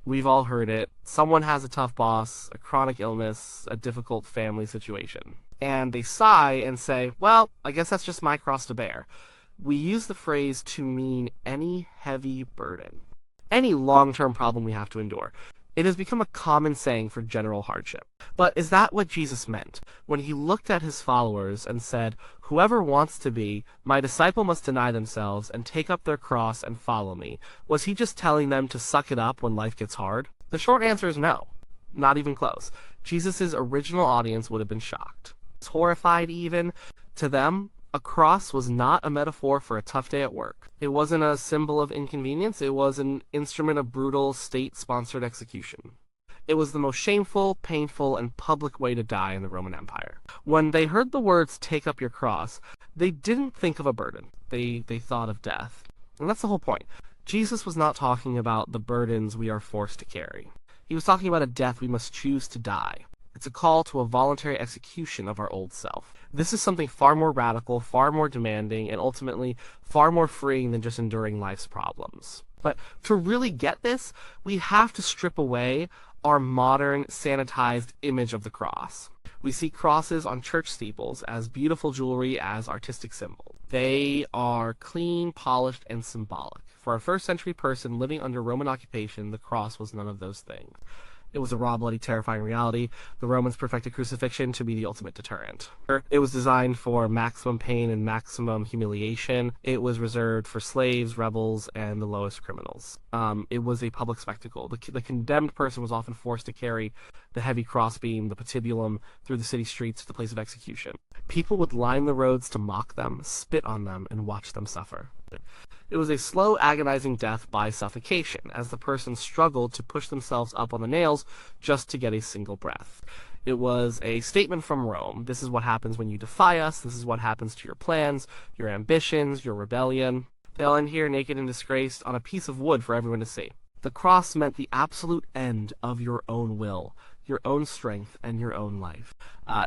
We've all heard it. Someone has a tough boss, a chronic illness, a difficult family situation. And they sigh and say, well, I guess that's just my cross to bear. We use the phrase to mean any heavy burden, any long-term problem we have to endure. It has become a common saying for general hardship. But is that what Jesus meant when he looked at his followers and said, whoever wants to be my disciple must deny themselves and take up their cross and follow me? Was he just telling them to suck it up when life gets hard? The short answer is no. Not even close. Jesus' original audience would have been shocked, horrified even. To them, a cross was not a metaphor for a tough day at work. It wasn't a symbol of inconvenience. It was an instrument of brutal, state-sponsored execution. It was the most shameful, painful, and public way to die in the Roman Empire. When they heard the words, take up your cross, they didn't think of a burden. They thought of death. And that's the whole point. Jesus was not talking about the burdens we are forced to carry. He was talking about a death we must choose to die. It's a call to a voluntary execution of our old self. This is something far more radical, far more demanding, and ultimately far more freeing than just enduring life's problems. But to really get this, we have to strip away our modern, sanitized image of the cross. We see crosses on church steeples as beautiful jewelry, as artistic symbols. They are clean, polished, and symbolic. For a first-century person living under Roman occupation, the cross was none of those things. It was a raw, bloody, terrifying reality. The Romans perfected crucifixion to be the ultimate deterrent. It was designed for maximum pain and maximum humiliation. It was reserved for slaves, rebels, and the lowest criminals. It was a public spectacle. The condemned person was often forced to carry the heavy crossbeam, the patibulum, through the city streets to the place of execution. People would line the roads to mock them, spit on them, and watch them suffer. It was a slow, agonizing death by suffocation, as the person struggled to push themselves up on the nails just to get a single breath. It was a statement from Rome. This is what happens when you defy us. This is what happens to your plans, your ambitions, your rebellion. They all end here naked and disgraced on a piece of wood for everyone to see. The cross meant the absolute end of your own will, your own strength, and your own life.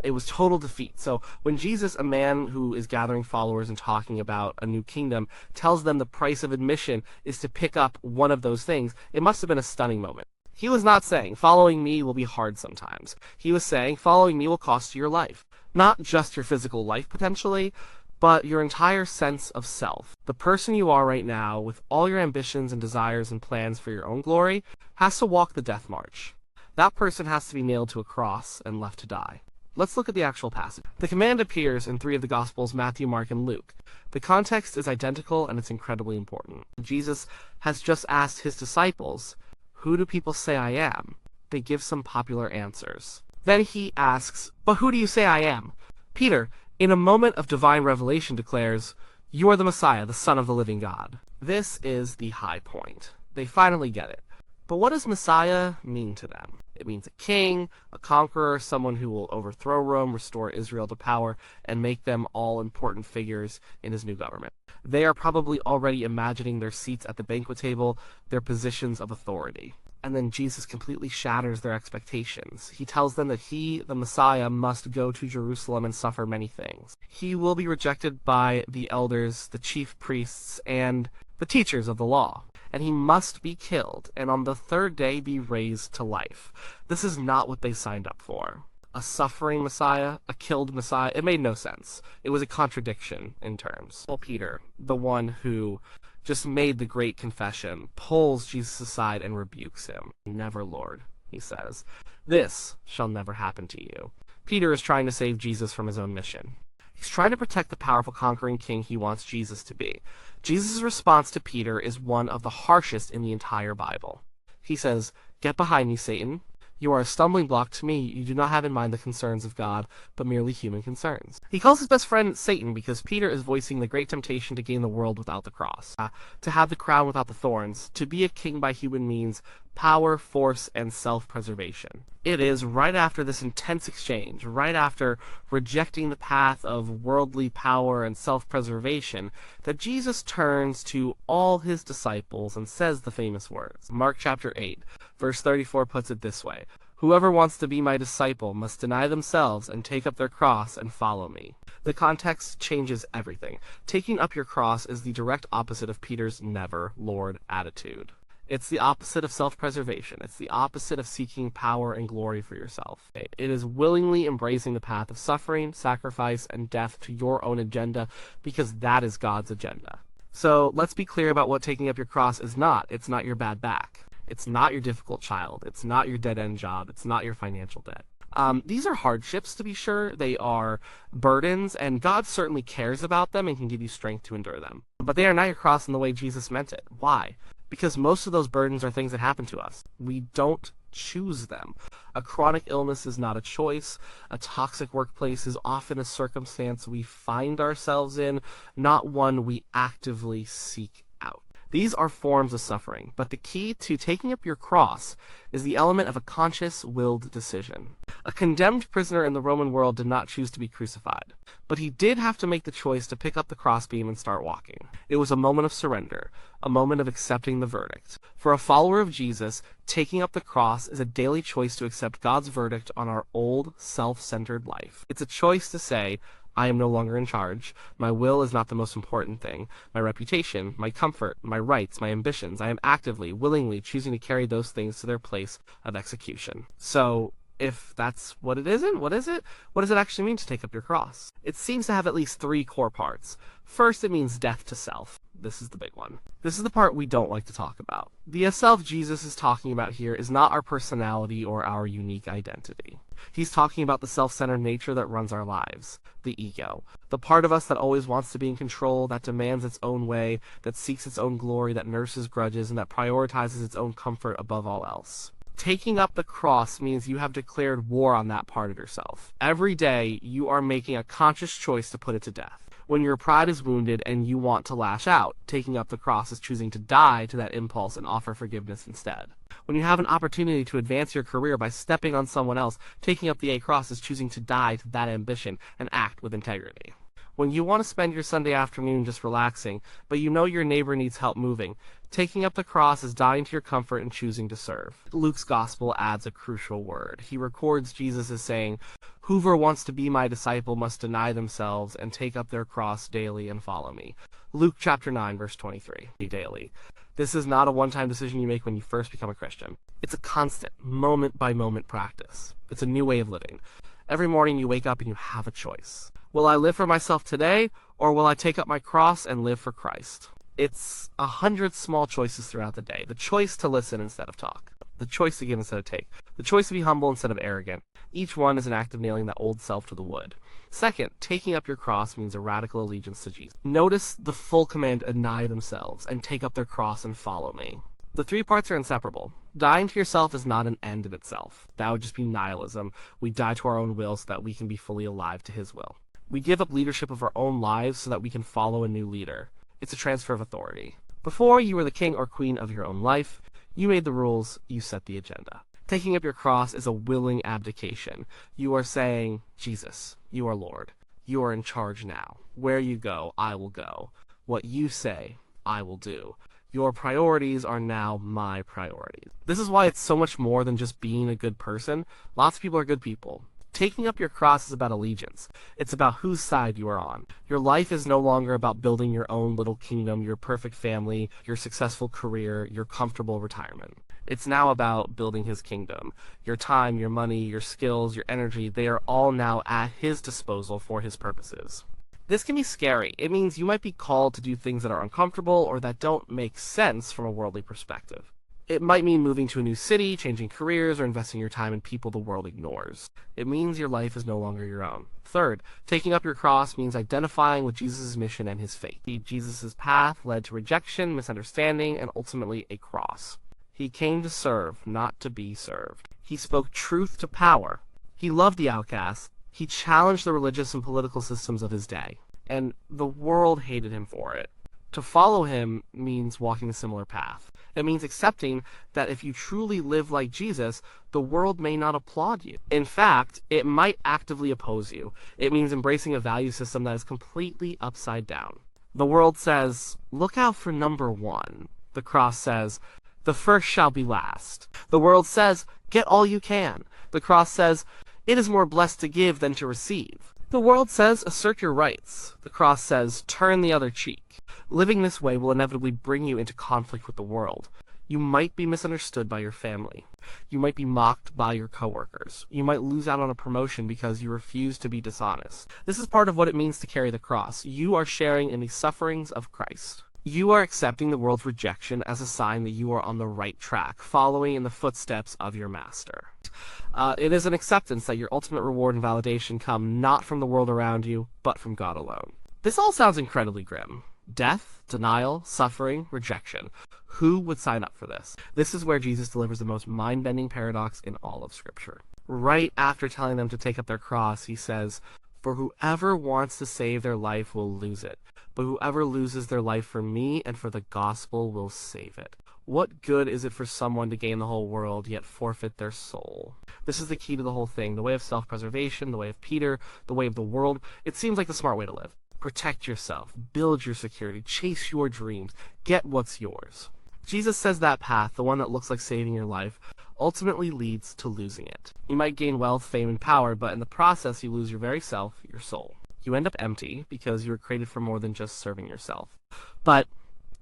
It was total defeat. So when Jesus, a man who is gathering followers and talking about a new kingdom, tells them the price of admission is to pick up one of those things, it must have been a stunning moment. He was not saying, following me will be hard sometimes. He was saying, following me will cost you your life. Not just your physical life, potentially, but your entire sense of self. The person you are right now, with all your ambitions and desires and plans for your own glory, has to walk the death march. That person has to be nailed to a cross and left to die. Let's look at the actual passage. The command appears in 3 of the Gospels, Matthew, Mark, and Luke. The context is identical, and it's incredibly important. Jesus has just asked his disciples, who do people say I am? They give some popular answers. Then he asks, but who do you say I am? Peter, in a moment of divine revelation, declares, you are the Messiah, the Son of the living God. This is the high point. They finally get it. But what does Messiah mean to them? It means a king, a conqueror, someone who will overthrow Rome, restore Israel to power, and make them all important figures in his new government. They are probably already imagining their seats at the banquet table, their positions of authority. And then Jesus completely shatters their expectations. He tells them that he, the Messiah, must go to Jerusalem and suffer many things. He will be rejected by the elders, the chief priests, and the teachers of the law. And he must be killed, and on the 3rd day be raised to life. This is not what they signed up for. A suffering Messiah, a killed Messiah, it made no sense. It was a contradiction in terms. Well, Peter, the one who just made the great confession, pulls Jesus aside and rebukes him. Never, Lord, he says. This shall never happen to you. Peter is trying to save Jesus from his own mission. He's trying to protect the powerful conquering king he wants Jesus to be. Jesus' response to Peter is one of the harshest in the entire Bible. He says, get behind me, Satan. You are a stumbling block to me. You do not have in mind the concerns of God, but merely human concerns. He calls his best friend Satan because Peter is voicing the great temptation to gain the world without the cross, to have the crown without the thorns, to be a king by human means, power, force, and self-preservation. It is right after this intense exchange, right after rejecting the path of worldly power and self-preservation, that Jesus turns to all his disciples and says the famous words. Mark chapter 8, verse 34 puts it this way, whoever wants to be my disciple must deny themselves and take up their cross and follow me. The context changes everything. Taking up your cross is the direct opposite of Peter's never, Lord attitude. It's the opposite of self-preservation. It's the opposite of seeking power and glory for yourself. It is willingly embracing the path of suffering, sacrifice, and death to your own agenda, because that is God's agenda. So let's be clear about what taking up your cross is not. It's not your bad back. It's not your difficult child. It's not your dead-end job. It's not your financial debt. These are hardships, to be sure. They are burdens, and God certainly cares about them and can give you strength to endure them. But they are not your cross in the way Jesus meant it. Why? Because most of those burdens are things that happen to us. We don't choose them. A chronic illness is not a choice. A toxic workplace is often a circumstance we find ourselves in, not one we actively seek out. These are forms of suffering, but the key to taking up your cross is the element of a conscious, willed decision. A condemned prisoner in the Roman world did not choose to be crucified, but he did have to make the choice to pick up the crossbeam and start walking. It was a moment of surrender, a moment of accepting the verdict. For a follower of Jesus, taking up the cross is a daily choice to accept God's verdict on our old, self-centered life. It's a choice to say, I am no longer in charge. My will is not the most important thing. My reputation, my comfort, my rights, my ambitions, I am actively, willingly choosing to carry those things to their place of execution. So, if that's what it isn't, what is it? What does it actually mean to take up your cross? It seems to have at least 3 core parts. First, it means death to self. This is the big one. This is the part we don't like to talk about. The self Jesus is talking about here is not our personality or our unique identity. He's talking about the self-centered nature that runs our lives, the ego. The part of us that always wants to be in control, that demands its own way, that seeks its own glory, that nurses grudges, and that prioritizes its own comfort above all else. Taking up the cross means you have declared war on that part of yourself. Every day, you are making a conscious choice to put it to death. When your pride is wounded and you want to lash out, taking up the cross is choosing to die to that impulse and offer forgiveness instead. When you have an opportunity to advance your career by stepping on someone else, taking up the cross is choosing to die to that ambition and act with integrity. When you want to spend your Sunday afternoon just relaxing, but you know your neighbor needs help moving, taking up the cross is dying to your comfort and choosing to serve. Luke's gospel adds a crucial word. He records Jesus as saying, "Whoever wants to be my disciple must deny themselves and take up their cross daily and follow me." Luke chapter 9, verse 23. Daily. This is not a one-time decision you make when you first become a Christian. It's a constant, moment-by-moment practice. It's a new way of living. Every morning you wake up and you have a choice. Will I live for myself today, or will I take up my cross and live for Christ? It's 100 small choices throughout the day. The choice to listen instead of talk. The choice to give instead of take. The choice to be humble instead of arrogant. Each one is an act of nailing that old self to the wood. Second, taking up your cross means a radical allegiance to Jesus. Notice the full command, deny themselves and take up their cross and follow me. The 3 parts are inseparable. Dying to yourself is not an end in itself. That would just be nihilism. We die to our own will so that we can be fully alive to His will. We give up leadership of our own lives so that we can follow a new leader. It's a transfer of authority. Before, you were the king or queen of your own life. You made the rules, you set the agenda. Taking up your cross is a willing abdication. You are saying, Jesus, you are Lord. You are in charge now. Where you go, I will go. What you say, I will do. Your priorities are now my priorities. This is why it's so much more than just being a good person. Lots of people are good people. Taking up your cross is about allegiance. It's about whose side you are on. Your life is no longer about building your own little kingdom, your perfect family, your successful career, your comfortable retirement. It's now about building His kingdom. Your time, your money, your skills, your energy, they are all now at His disposal for His purposes. This can be scary. It means you might be called to do things that are uncomfortable or that don't make sense from a worldly perspective. It might mean moving to a new city, changing careers, or investing your time in people the world ignores. It means your life is no longer your own. Third, taking up your cross means identifying with Jesus' mission and His fate. Jesus' path led to rejection, misunderstanding, and ultimately a cross. He came to serve, not to be served. He spoke truth to power. He loved the outcasts. He challenged the religious and political systems of his day. And the world hated Him for it. To follow Him means walking a similar path. It means accepting that if you truly live like Jesus, the world may not applaud you. In fact, it might actively oppose you. It means embracing a value system that is completely upside down. The world says, look out for number 1. The cross says, the first shall be last. The world says, get all you can. The cross says, it is more blessed to give than to receive. The world says, assert your rights. The cross says, turn the other cheek. Living this way will inevitably bring you into conflict with the world. You might be misunderstood by your family. You might be mocked by your coworkers. You might lose out on a promotion because you refuse to be dishonest. This is part of what it means to carry the cross. You are sharing in the sufferings of Christ. You are accepting the world's rejection as a sign that you are on the right track, following in the footsteps of your master. It is an acceptance that your ultimate reward and validation come not from the world around you, but from God alone. This all sounds incredibly grim. Death, denial, suffering, rejection. Who would sign up for this? This is where Jesus delivers the most mind-bending paradox in all of Scripture. Right after telling them to take up their cross, he says, "For whoever wants to save their life will lose it, but whoever loses their life for me and for the gospel will save it." What good is it for someone to gain the whole world, yet forfeit their soul? This is the key to the whole thing, the way of self-preservation, the way of Peter, the way of the world. It seems like the smart way to live. Protect yourself, build your security, chase your dreams, get what's yours. Jesus says that path, the one that looks like saving your life, ultimately leads to losing it. You might gain wealth, fame, and power, but in the process you lose your very self, your soul. You end up empty because you were created for more than just serving yourself. But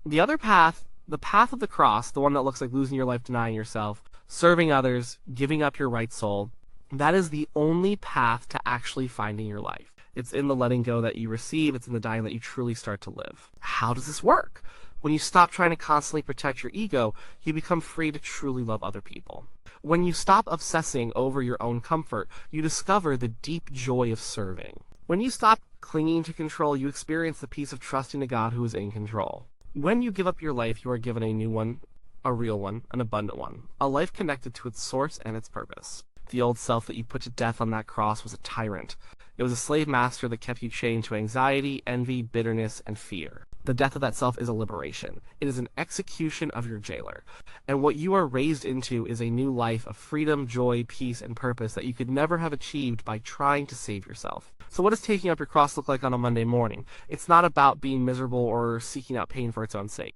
the other path, the path of the cross, the one that looks like losing your life, denying yourself, serving others, giving up your right soul, that is the only path to actually finding your life. It's in the letting go that you receive. It's in the dying that you truly start to live. How does this work? When you stop trying to constantly protect your ego, you become free to truly love other people. When you stop obsessing over your own comfort, you discover the deep joy of serving. When you stop clinging to control, you experience the peace of trusting to God who is in control. When you give up your life, you are given a new one, a real one, an abundant one, a life connected to its source and its purpose. The old self that you put to death on that cross was a tyrant. It was a slave master that kept you chained to anxiety, envy, bitterness, and fear. The death of that self is a liberation. It is an execution of your jailer. And what you are raised into is a new life of freedom, joy, peace, and purpose that you could never have achieved by trying to save yourself. So what does taking up your cross look like on a Monday morning? It's not about being miserable or seeking out pain for its own sake.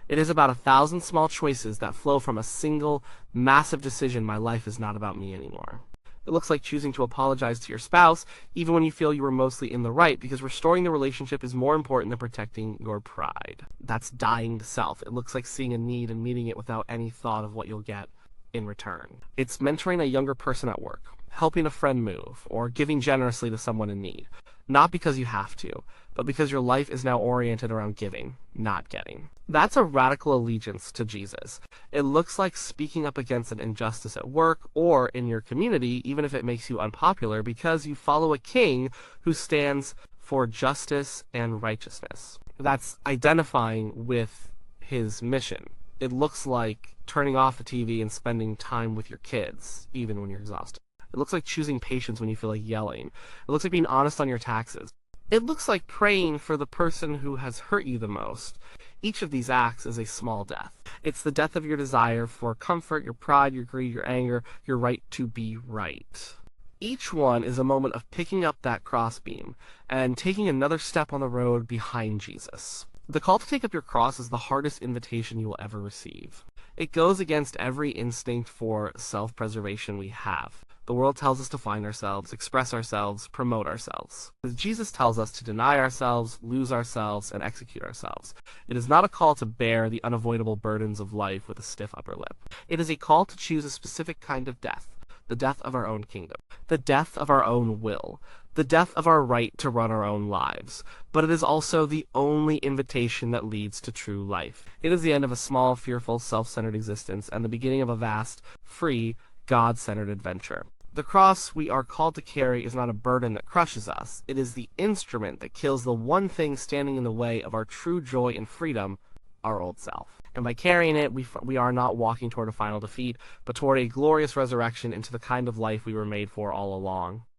It is about 1,000 small choices that flow from a single, massive decision: my life is not about me anymore. It looks like choosing to apologize to your spouse, even when you feel you were mostly in the right, because restoring the relationship is more important than protecting your pride. That's dying to self. It looks like seeing a need and meeting it without any thought of what you'll get in return. It's mentoring a younger person at work, helping a friend move, or giving generously to someone in need. Not because you have to, but because your life is now oriented around giving, not getting. That's a radical allegiance to Jesus. It looks like speaking up against an injustice at work or in your community, even if it makes you unpopular, because you follow a king who stands for justice and righteousness. That's identifying with his mission. It looks like turning off the TV and spending time with your kids, even when you're exhausted. It looks like choosing patience when you feel like yelling. It looks like being honest on your taxes. It looks like praying for the person who has hurt you the most. Each of these acts is a small death. It's the death of your desire for comfort, your pride, your greed, your anger, your right to be right. Each one is a moment of picking up that crossbeam and taking another step on the road behind Jesus. The call to take up your cross is the hardest invitation you will ever receive. It goes against every instinct for self-preservation we have. The world tells us to find ourselves, express ourselves, promote ourselves. Jesus tells us to deny ourselves, lose ourselves, and execute ourselves. It is not a call to bear the unavoidable burdens of life with a stiff upper lip. It is a call to choose a specific kind of death, the death of our own kingdom, the death of our own will, the death of our right to run our own lives. But it is also the only invitation that leads to true life. It is the end of a small, fearful, self-centered existence and the beginning of a vast, free, God-centered adventure. The cross we are called to carry is not a burden that crushes us. It is the instrument that kills the one thing standing in the way of our true joy and freedom, our old self. And by carrying it, we are not walking toward a final defeat, but toward a glorious resurrection into the kind of life we were made for all along.